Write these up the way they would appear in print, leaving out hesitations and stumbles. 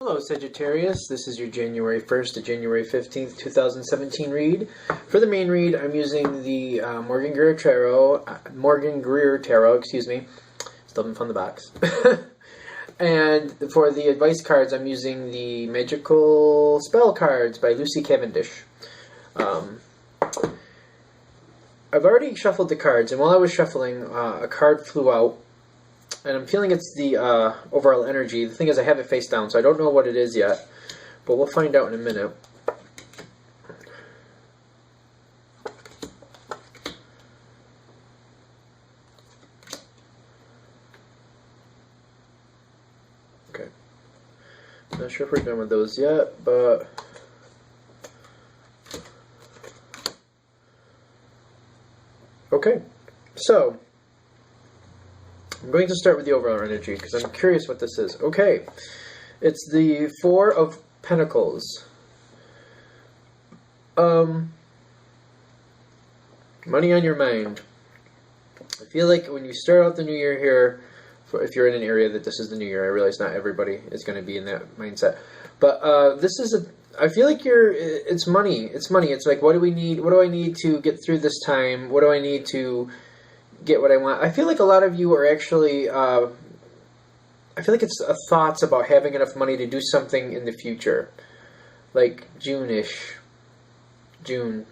Hello Sagittarius, this is your January 1st to January 15th, 2017 read. For the main read, I'm using the Morgan Greer Tarot, excuse me. Still haven't found the box. And for the advice cards, I'm using the Magical Spell Cards by Lucy Cavendish. I've already shuffled the cards, and while I was shuffling, a card flew out. And I'm feeling it's the overall energy. The thing is, I have it face down, so I don't know what it is yet. But we'll find out in a minute. Okay. Not sure if we're done with those yet, but... Okay. So... I'm going to start with the overall energy because I'm curious what this is. Okay, it's the Four of Pentacles. Money on your mind. I feel like when you start out the new year here, if you're in an area that this is the new year, I realize not everybody is going to be in that mindset. But this is I feel like it's money. It's money. It's like, what do we need? What do I need to get through this time? What do I need to get what I want? I feel like a lot of you are actually, I feel like it's thoughts about having enough money to do something in the future. Like June-ish. June.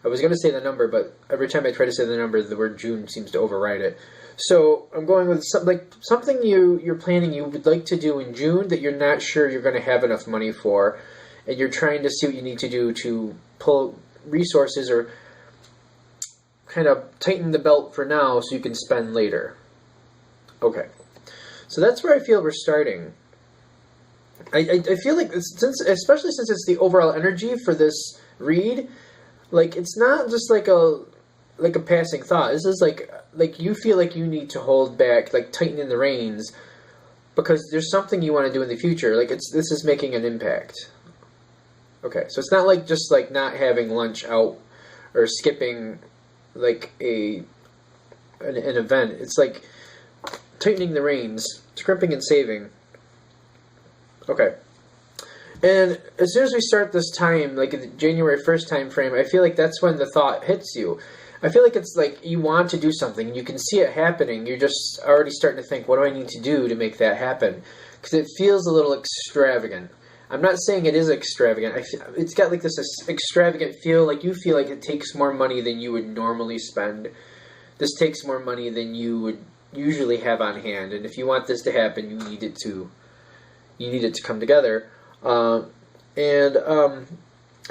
I was going to say the number, but every time I try to say the number, the word June seems to override it. So I'm going with something you're planning you would like to do in June that you're not sure you're going to have enough money for, and you're trying to see what you need to do to pull resources or kind of tighten the belt for now so you can spend later. Okay. So that's where I feel we're starting. I feel like, especially since it's the overall energy for this read, like, it's not just like a passing thought. This is like you feel like you need to hold back, like tighten in the reins, because there's something you want to do in the future. Like, this is making an impact. Okay, so it's not like just like not having lunch out or skipping like an event. It's like tightening the reins, scrimping and saving. Okay. And as soon as we start this time, like the January 1st time frame, I feel like that's when the thought hits you. I feel like it's like you want to do something, and you can see it happening. You're just already starting to think, what do I need to do to make that happen? Because it feels a little extravagant. I'm not saying it is extravagant. It's got like this extravagant feel, like you feel like it takes more money than you would normally spend. This takes more money than you would usually have on hand, and if you want this to happen, you need it to come together. I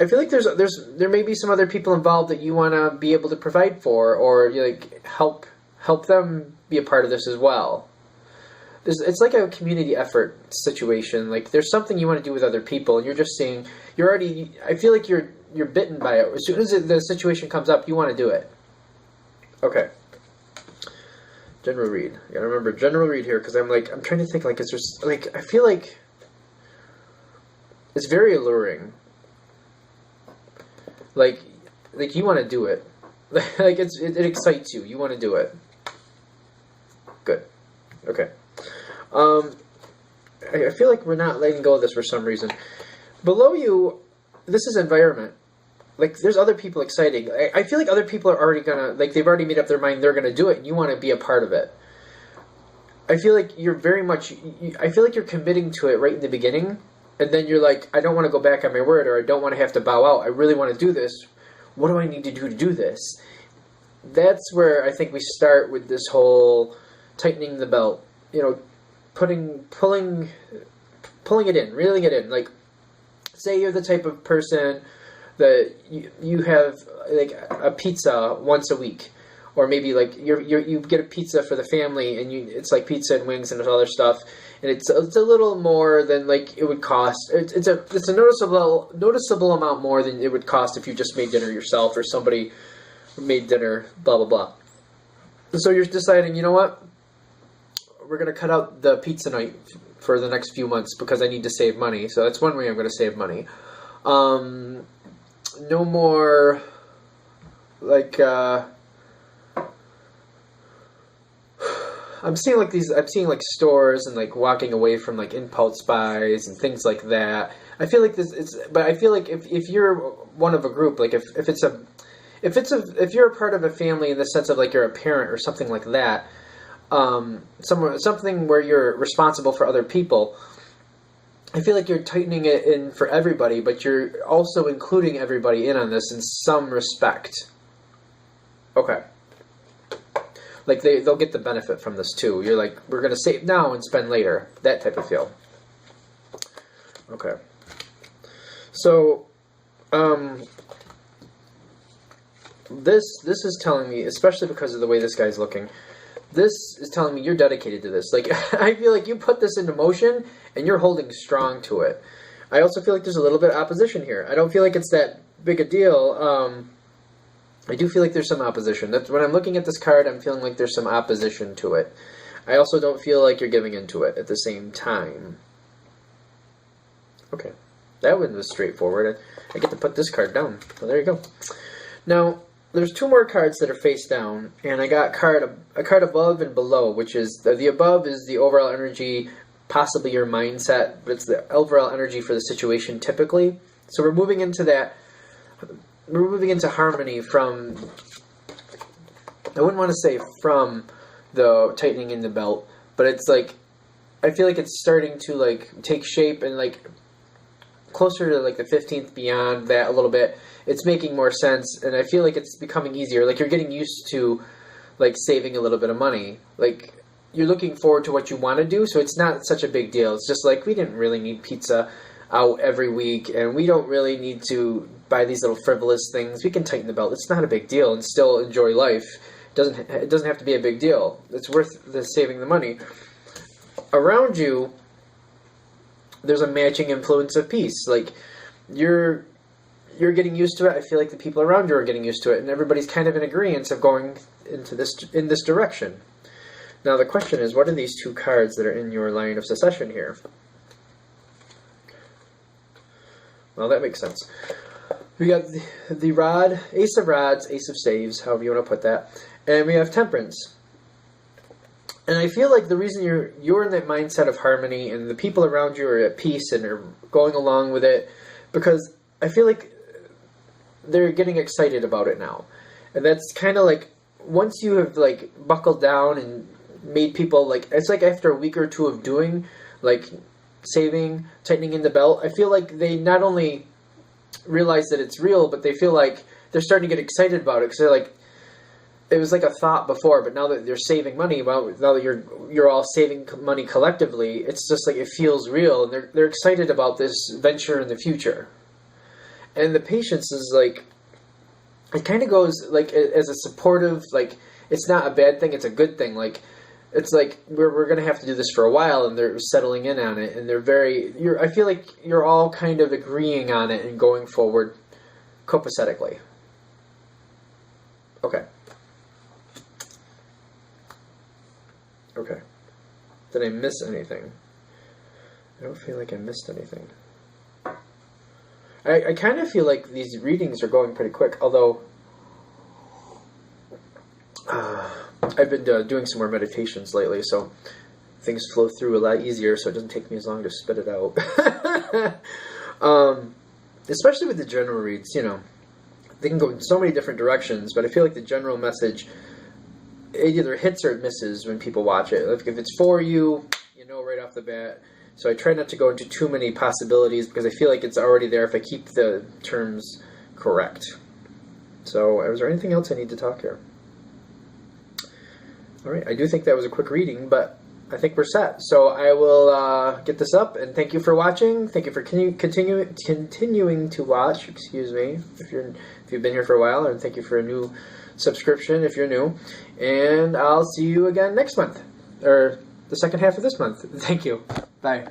feel like there may be some other people involved that you want to be able to provide for, or like help them be a part of this as well. It's like a community effort situation. Like, there's something you want to do with other people, and you're just saying, I feel like you're bitten by it. As soon as the situation comes up, you want to do it. Okay. General read. You gotta remember general read here, because I'm trying to think, like, is there, like, I feel like it's very alluring. Like you want to do it. Like, it excites you. You want to do it. Good. Okay. I feel like we're not letting go of this for some reason. Below you, this is environment. Like, there's other people exciting. I feel like other people are already gonna, like, they've already made up their mind they're gonna do it, and you want to be a part of it. I feel like you're very much, I feel like you're committing to it right in the beginning, and then you're like, I don't want to go back on my word, or I don't want to have to bow out. I really want to do this. What do I need to do this? That's where I think we start with this whole tightening the belt. Pulling it in, reeling it in. Like, say you're the type of person that you have like a pizza once a week, or maybe like you get a pizza for the family, and it's like pizza and wings and other stuff, and it's a little more than like it would cost. It's a noticeable amount more than it would cost if you just made dinner yourself, or somebody made dinner. Blah blah blah. So you're deciding, you know what? We're going to cut out the pizza night for the next few months because I need to save money. So that's one way I'm going to save money. No more, like, I'm seeing like these. I'm seeing like stores and like walking away from like impulse buys and things like that. I feel like this. But I feel like if you're one of a group, like if you're a part of a family in the sense of like you're a parent or something like that, something where you're responsible for other people. I feel like you're tightening it in for everybody, but you're also including everybody in on this in some respect. Okay. Like they'll get the benefit from this too. You're like, we're going to save now and spend later. That type of feel. Okay. So, this is telling me, especially because of the way this guy's looking, this is telling me you're dedicated to this. Like, I feel like you put this into motion and you're holding strong to it. I also feel like there's a little bit of opposition here. I don't feel like it's that big a deal. I do feel like there's some opposition. That's when I'm looking at this card, I'm feeling like there's some opposition to it. I also don't feel like you're giving into it at the same time. Okay. That one was straightforward. I get to put this card down. So there you go. Now, there's two more cards that are face down, and I got a card above and below, which is the above is the overall energy, possibly your mindset, but it's the overall energy for the situation typically. So we're moving into that. We're moving into harmony from. I wouldn't want to say from the tightening in the belt, but it's like I feel like it's starting to like take shape and like closer to like the 15th beyond that a little bit. It's making more sense, and I feel like it's becoming easier. Like you're getting used to like saving a little bit of money. Like you're looking forward to what you want to do, so it's not such a big deal. It's just like we didn't really need pizza out every week, and we don't really need to buy these little frivolous things. We can tighten the belt. It's not a big deal and still enjoy life. It doesn't have to be a big deal. It's worth the saving the money. Around you, there's a matching influence of peace. Like you're getting used to it. I feel like the people around you are getting used to it, and everybody's kind of in agreement of going in this direction. Now the question is, what are these two cards that are in your line of succession here? Well, that makes sense. We got the rod, ace of rods, ace of staves, however you want to put that, and we have temperance. And I feel like the reason you're in that mindset of harmony and the people around you are at peace and are going along with it, because I feel like they're getting excited about it now. And that's kind of like, once you have like buckled down and made people like, it's like after a week or two of doing like saving, tightening in the belt, I feel like they not only realize that it's real, but they feel like they're starting to get excited about it, because they're like, it was like a thought before, but now that they're saving money, well, now that you're all saving money collectively, it's just like it feels real, and they're excited about this venture in the future. And the patience is like, it kind of goes like as a supportive, like it's not a bad thing, it's a good thing. Like it's like we're gonna have to do this for a while, and they're settling in on it, and I feel like you're all kind of agreeing on it and going forward copacetically. Okay. Okay. Did I miss anything? I don't feel like I missed anything. I kind of feel like these readings are going pretty quick, although I've been doing some more meditations lately, so things flow through a lot easier, so it doesn't take me as long to spit it out. Especially with the general reads, you know, they can go in so many different directions, but I feel like the general message, it either hits or it misses when people watch it. Like if it's for you, you know right off the bat. So I try not to go into too many possibilities, because I feel like it's already there if I keep the terms correct. So is there anything else I need to talk here? All right, I do think that was a quick reading, but I think we're set. So I will get this up, and thank you for watching. Thank you for continuing to watch. Excuse me, if you've been here for a while, and thank you for a new subscription if you're new. And I'll see you again next month, or the second half of this month. Thank you. Bye.